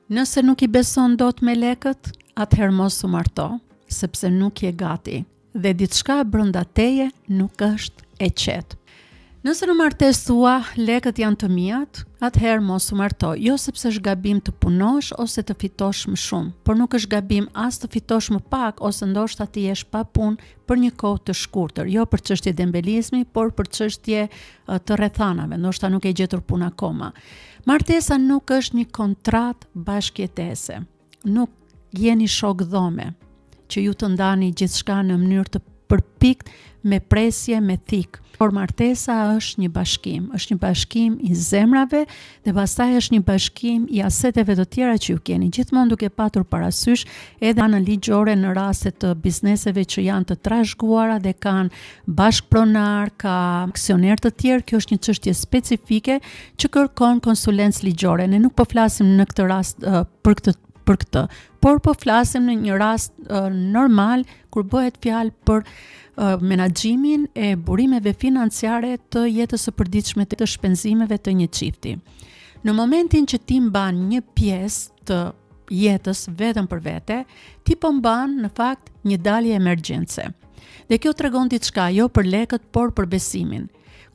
Nëse nuk I beson dot me lekët, atëherë mos u marto, sepse nuk je gati dhe diçka brenda teje nuk është e qetë. Nëse në martesë tua lekët janë të mijat, atëherë mos u marto, jo sepse është gabim të punosh ose të fitosh më shumë, por nuk është gabim as të fitosh më pak ose ndoshta të jesh pa punë për një kohë të shkurtër, jo për çështje dembelizmi, por për çështje të rrethanave, ndoshta nuk e gjetur punë akoma. Martesa nuk është një kontratë bashkëjetese. Nuk jeni shok dhome, që ju të ndani gjithçka në mënyrë të përpikt me presje, me thik. Por martesa është një bashkim I zemrave dhe pastaj është një bashkim I aseteve të tjera që ju keni, gjithmonë duke patur parasysh edhe anën ligjore në raste të bizneseve që janë të trashëguara dhe kanë bashkëpronar, ka aksioner të tjerë. Kjo është një çështje specifike që kërkon konsulencë ligjore. Ne nuk po flasim në këtë rast për këtë, por po flasim në një rast normal kur bëhet fjalë për menaxhimin e burimeve financiare të jetës së përditshme të shpenzimeve të një çifti. Në momentin që ti mban një pjesë të jetës vetëm për vete, ti po mban në fakt një dalje emergjence. Dhe kjo tregon diçka jo për lekët, por për besimin.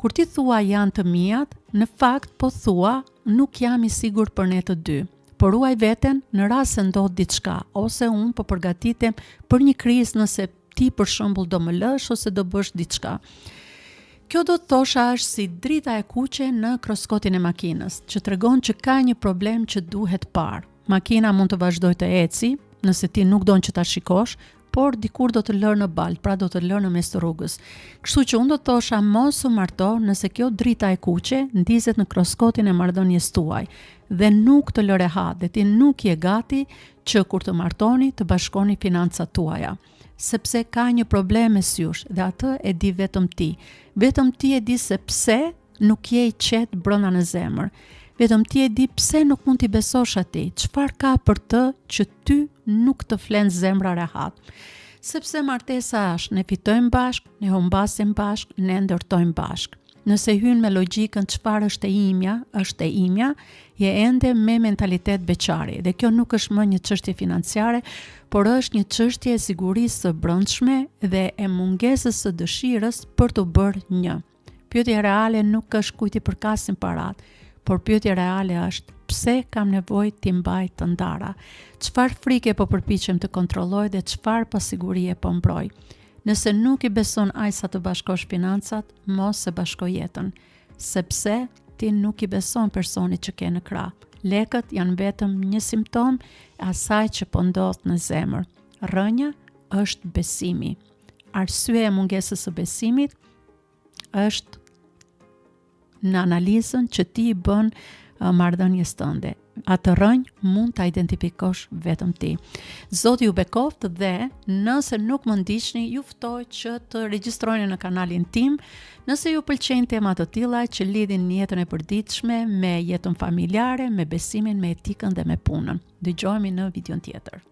Kur ti thua janë të mijat, në fakt po thua nuk jam I sigurt për ne të dy. Por ruaj veten në rast se ndodh diçka, ose unë po përgatitem për një krizë nëse ti për shembull do më lësh ose do bësh diçka. Kjo do të thosha është si drita e kuqe në kroskotin e makinës, që tregon që ka një problem që duhet parë. Makina mund të vazhdojë të eci, nëse ti nuk don që ta shikosh, por dikur do të lërë në balë, pra do të lërë në mes të rrugës. Kështu që unë do të thosha mos u marto nëse kjo drita e kuqe ndizet në kroskotin e marrëdhënies tuaj dhe nuk të lëre ha, dhe ti nuk je gati që kur të martoni të bashkoni financat tuaja. Sepse ka një problem mes jush dhe atë e di vetëm ti. Vetëm ti e di se pse nuk je I qetë brenda në zemër. Vetëm ti e di pse nuk mund t'i besosh atij. Çfarë ka për të që ty nuk të flen zemra rehat? Sepse martesa është ne fitojmë bashk, ne humbasim bashk, ne ndërtojmë bashk. Nëse hyn me logjikën çfarë është e imja, je ende me mentalitet beqari dhe kjo nuk është më një çështje financiare, por është një çështje e sigurisë së brendshme dhe e mungesës së dëshirës për të bërë një. Pyetja reale nuk është kujt I përkasin parat, por pyetja reale është pse kam nevojë t'i mbaj të ndara, çfarë frike po përpiqem të kontrolloj dhe çfarë pasigurie po mbroj. Nëse nuk I beson ai sa të bashkosh financat, mos e bashko jetën, sepse ti nuk I beson personit që ke në krah. Lekët janë vetëm një simptom e asaj që po ndodh në zemër. Rënja është besimi. Arsyeja e mungesës së besimit është në analizën që ti I bën marrëdhënies tënde. Atë rënjë mund ta identifikosh vetëm ti. Zoti ju bekoft dhe nëse nuk më ndiqni, ju ftoj që të regjistroni në kanalin tim, nëse ju pëlqejnë tema të tilla që lidhin jetën e përditshme me jetën familjare, me besimin, me etikën dhe me punën. Dëgjohemi në videon tjetër.